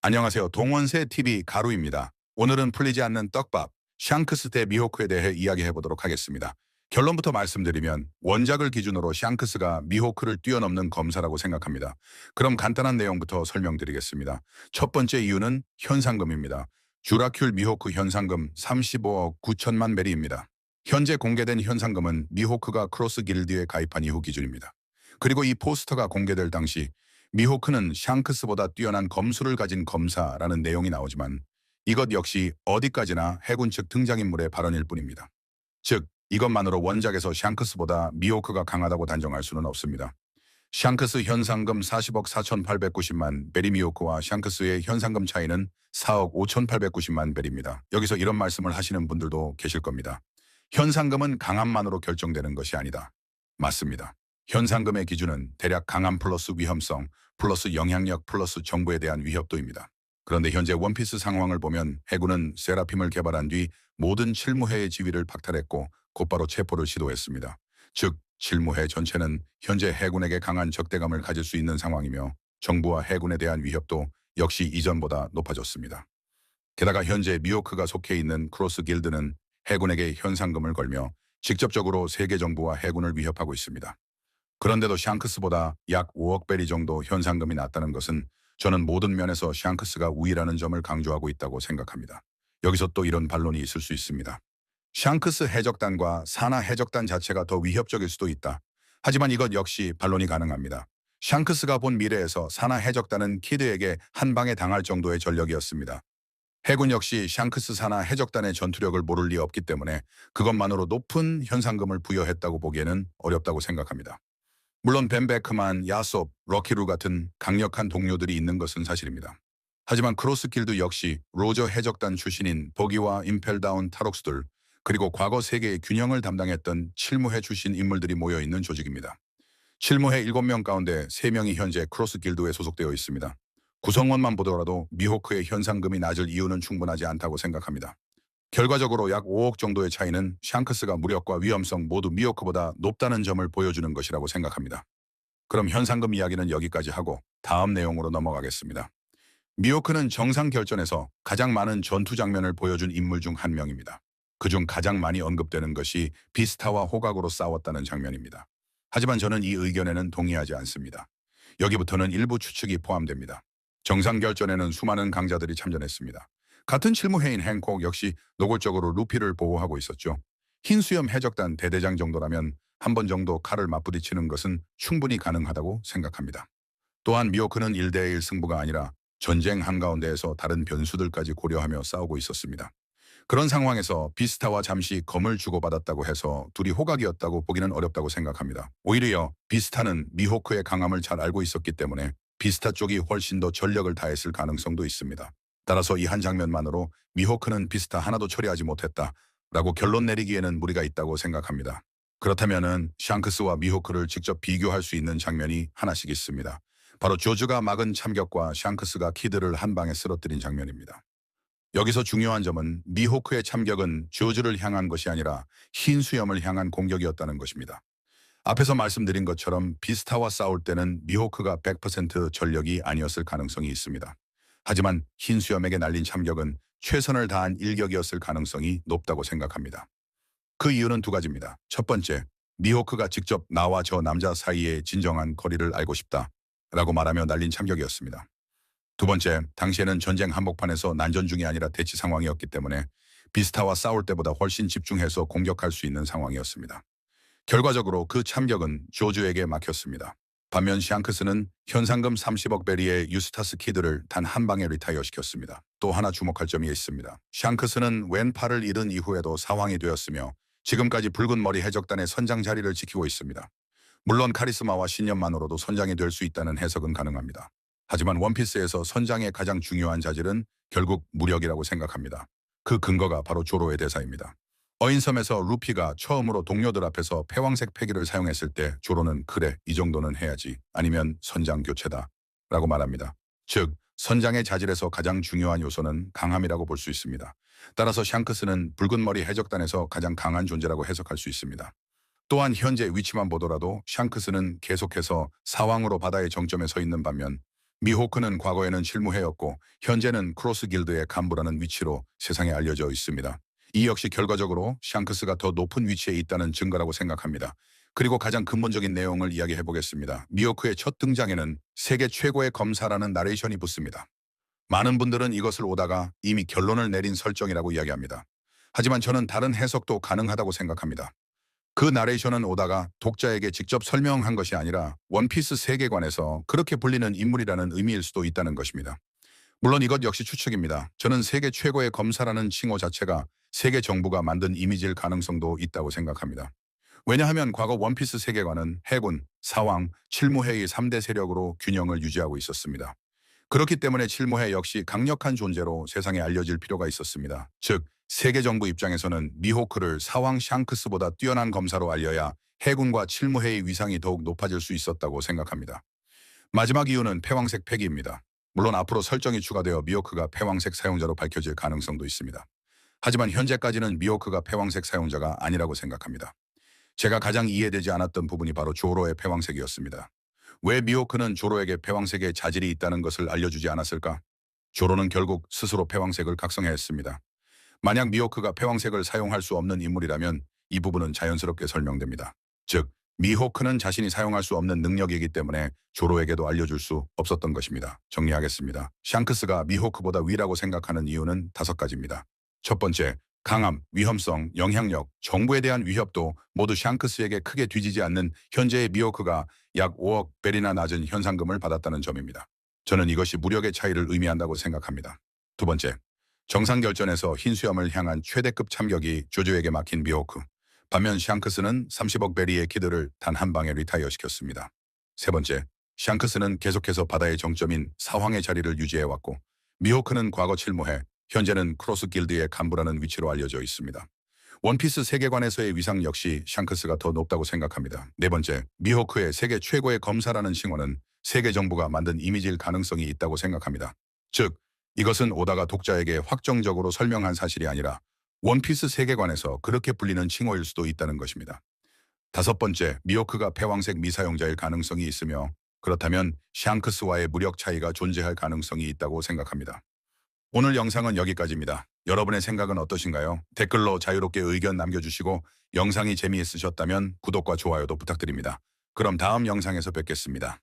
안녕하세요. 동원새 TV 가루입니다. 오늘은 풀리지 않는 떡밥, 샹크스 대 미호크에 대해 이야기해 보도록 하겠습니다. 결론부터 말씀드리면 원작을 기준으로 샹크스가 미호크를 뛰어넘는 검사라고 생각합니다. 그럼 간단한 내용부터 설명드리겠습니다. 첫 번째 이유는 현상금입니다. 쥬라큘 미호크 현상금 35억 9천만 베리입니다. 현재 공개된 현상금은 미호크가 크로스 길드에 가입한 이후 기준입니다. 그리고 이 포스터가 공개될 당시 미호크는 샹크스보다 뛰어난 검수를 가진 검사라는 내용이 나오지만 이것 역시 어디까지나 해군 측 등장인물의 발언일 뿐입니다. 즉, 이것만으로 원작에서 샹크스보다 미호크가 강하다고 단정할 수는 없습니다. 샹크스 현상금 40억 4,890만 베리 미호크와 샹크스의 현상금 차이는 4억 5,890만 베리입니다. 여기서 이런 말씀을 하시는 분들도 계실 겁니다. 현상금은 강함만으로 결정되는 것이 아니다. 맞습니다. 현상금의 기준은 대략 강함 플러스 위험성, 플러스 영향력, 플러스 정부에 대한 위협도입니다. 그런데 현재 원피스 상황을 보면 해군은 세라핌을 개발한 뒤 모든 칠무해의 지위를 박탈했고 곧바로 체포를 시도했습니다. 즉, 칠무해 전체는 현재 해군에게 강한 적대감을 가질 수 있는 상황이며 정부와 해군에 대한 위협도 역시 이전보다 높아졌습니다. 게다가 현재 미호크가 속해 있는 크로스 길드는 해군에게 현상금을 걸며 직접적으로 세계 정부와 해군을 위협하고 있습니다. 그런데도 샹크스보다 약 5억 베리 정도 현상금이 낮다는 것은 저는 모든 면에서 샹크스가 우위라는 점을 강조하고 있다고 생각합니다. 여기서 또 이런 반론이 있을 수 있습니다. 샹크스 해적단과 사나 해적단 자체가 더 위협적일 수도 있다. 하지만 이것 역시 반론이 가능합니다. 샹크스가 본 미래에서 사나 해적단은 키드에게 한 방에 당할 정도의 전력이었습니다. 해군 역시 샹크스 사나 해적단의 전투력을 모를 리 없기 때문에 그것만으로 높은 현상금을 부여했다고 보기에는 어렵다고 생각합니다. 물론 벤 베크만, 야솝, 럭키루 같은 강력한 동료들이 있는 것은 사실입니다. 하지만 크로스 길드 역시 로저 해적단 출신인 버기와 임펠다운 탈옥수들, 그리고 과거 세계의 균형을 담당했던 칠무해 출신 인물들이 모여있는 조직입니다. 칠무해 7명 가운데 3명이 현재 크로스 길드에 소속되어 있습니다. 구성원만 보더라도 미호크의 현상금이 낮을 이유는 충분하지 않다고 생각합니다. 결과적으로 약 5억 정도의 차이는 샹크스가 무력과 위험성 모두 미호크보다 높다는 점을 보여주는 것이라고 생각합니다. 그럼 현상금 이야기는 여기까지 하고 다음 내용으로 넘어가겠습니다. 미호크는 정상 결전에서 가장 많은 전투 장면을 보여준 인물 중 한 명입니다. 그중 가장 많이 언급되는 것이 비스타와 호각으로 싸웠다는 장면입니다. 하지만 저는 이 의견에는 동의하지 않습니다. 여기부터는 일부 추측이 포함됩니다. 정상 결전에는 수많은 강자들이 참전했습니다. 같은 칠무해인 행콕 역시 노골적으로 루피를 보호하고 있었죠. 흰수염 해적단 대대장 정도라면 한 번 정도 칼을 맞부딪히는 것은 충분히 가능하다고 생각합니다. 또한 미호크는 1대1 승부가 아니라 전쟁 한가운데에서 다른 변수들까지 고려하며 싸우고 있었습니다. 그런 상황에서 비스타와 잠시 검을 주고받았다고 해서 둘이 호각이었다고 보기는 어렵다고 생각합니다. 오히려 비스타는 미호크의 강함을 잘 알고 있었기 때문에 비스타 쪽이 훨씬 더 전력을 다했을 가능성도 있습니다. 따라서 이 한 장면만으로 미호크는 비스타 하나도 처리하지 못했다라고 결론 내리기에는 무리가 있다고 생각합니다. 그렇다면은 샹크스와 미호크를 직접 비교할 수 있는 장면이 하나씩 있습니다. 바로 조즈가 막은 참격과 샹크스가 키드를 한 방에 쓰러뜨린 장면입니다. 여기서 중요한 점은 미호크의 참격은 조즈를 향한 것이 아니라 흰 수염을 향한 공격이었다는 것입니다. 앞에서 말씀드린 것처럼 비스타와 싸울 때는 미호크가 100% 전력이 아니었을 가능성이 있습니다. 하지만 흰 수염에게 날린 참격은 최선을 다한 일격이었을 가능성이 높다고 생각합니다. 그 이유는 두 가지입니다. 첫 번째, 미호크가 직접 나와 저 남자 사이의 진정한 거리를 알고 싶다라고 말하며 날린 참격이었습니다. 두 번째, 당시에는 전쟁 한복판에서 난전 중이 아니라 대치 상황이었기 때문에 비스타와 싸울 때보다 훨씬 집중해서 공격할 수 있는 상황이었습니다. 결과적으로 그 참격은 조즈에게 막혔습니다. 반면 샹크스는 현상금 30억 베리의 유스타스 키드를 단 한 방에 리타이어 시켰습니다. 또 하나 주목할 점이 있습니다. 샹크스는 왼팔을 잃은 이후에도 사황이 되었으며 지금까지 붉은 머리 해적단의 선장 자리를 지키고 있습니다. 물론 카리스마와 신념만으로도 선장이 될 수 있다는 해석은 가능합니다. 하지만 원피스에서 선장의 가장 중요한 자질은 결국 무력이라고 생각합니다. 그 근거가 바로 조로의 대사입니다. 어인섬에서 루피가 처음으로 동료들 앞에서 패왕색 패기를 사용했을 때 조로는 그래, 이 정도는 해야지, 아니면 선장 교체다 라고 말합니다. 즉, 선장의 자질에서 가장 중요한 요소는 강함이라고 볼 수 있습니다. 따라서 샹크스는 붉은 머리 해적단에서 가장 강한 존재라고 해석할 수 있습니다. 또한 현재 위치만 보더라도 샹크스는 계속해서 사왕으로 바다의 정점에 서 있는 반면 미호크는 과거에는 실무해였고 현재는 크로스 길드의 간부라는 위치로 세상에 알려져 있습니다. 이 역시 결과적으로 샹크스가 더 높은 위치에 있다는 증거라고 생각합니다. 그리고 가장 근본적인 내용을 이야기해 보겠습니다. 미호크의 첫 등장에는 세계 최고의 검사라는 나레이션이 붙습니다. 많은 분들은 이것을 오다가 이미 결론을 내린 설정이라고 이야기합니다. 하지만 저는 다른 해석도 가능하다고 생각합니다. 그 나레이션은 오다가 독자에게 직접 설명한 것이 아니라 원피스 세계관에서 그렇게 불리는 인물이라는 의미일 수도 있다는 것입니다. 물론 이것 역시 추측입니다. 저는 세계 최고의 검사라는 칭호 자체가 세계 정부가 만든 이미지일 가능성도 있다고 생각합니다. 왜냐하면 과거 원피스 세계관은 해군, 사왕, 칠무해의 3대 세력으로 균형을 유지하고 있었습니다. 그렇기 때문에 칠무해 역시 강력한 존재로 세상에 알려질 필요가 있었습니다. 즉, 세계 정부 입장에서는 미호크를 사왕 샹크스보다 뛰어난 검사로 알려야 해군과 칠무해의 위상이 더욱 높아질 수 있었다고 생각합니다. 마지막 이유는 패왕색 폐기입니다. 물론 앞으로 설정이 추가되어 미호크가 패왕색 사용자로 밝혀질 가능성도 있습니다. 하지만 현재까지는 미호크가 패왕색 사용자가 아니라고 생각합니다. 제가 가장 이해되지 않았던 부분이 바로 조로의 패왕색이었습니다. 왜 미호크는 조로에게 패왕색의 자질이 있다는 것을 알려주지 않았을까? 조로는 결국 스스로 패왕색을 각성했습니다. 만약 미호크가 패왕색을 사용할 수 없는 인물이라면 이 부분은 자연스럽게 설명됩니다. 즉, 미호크는 자신이 사용할 수 없는 능력이기 때문에 조로에게도 알려줄 수 없었던 것입니다. 정리하겠습니다. 샹크스가 미호크보다 위라고 생각하는 이유는 5가지입니다. 첫 번째, 강함, 위험성, 영향력, 정부에 대한 위협도 모두 샹크스에게 크게 뒤지지 않는 현재의 미호크가 약 5억 벨이나 낮은 현상금을 받았다는 점입니다. 저는 이것이 무력의 차이를 의미한다고 생각합니다. 두 번째, 정상결전에서 흰수염을 향한 최대급 참격이 조조에게 막힌 미호크. 반면 샹크스는 30억 베리의 키드를 단 한 방에 리타이어 시켰습니다. 세 번째, 샹크스는 계속해서 바다의 정점인 사황의 자리를 유지해왔고 미호크는 과거 칠무해, 현재는 크로스 길드의 간부라는 위치로 알려져 있습니다. 원피스 세계관에서의 위상 역시 샹크스가 더 높다고 생각합니다. 네 번째, 미호크의 세계 최고의 검사라는 칭호는 세계 정부가 만든 이미지일 가능성이 있다고 생각합니다. 즉, 이것은 오다가 독자에게 확정적으로 설명한 사실이 아니라 원피스 세계관에서 그렇게 불리는 칭호일 수도 있다는 것입니다. 다섯 번째, 미호크가 패왕색 미사용자일 가능성이 있으며 그렇다면 샹크스와의 무력 차이가 존재할 가능성이 있다고 생각합니다. 오늘 영상은 여기까지입니다. 여러분의 생각은 어떠신가요? 댓글로 자유롭게 의견 남겨주시고 영상이 재미있으셨다면 구독과 좋아요도 부탁드립니다. 그럼 다음 영상에서 뵙겠습니다.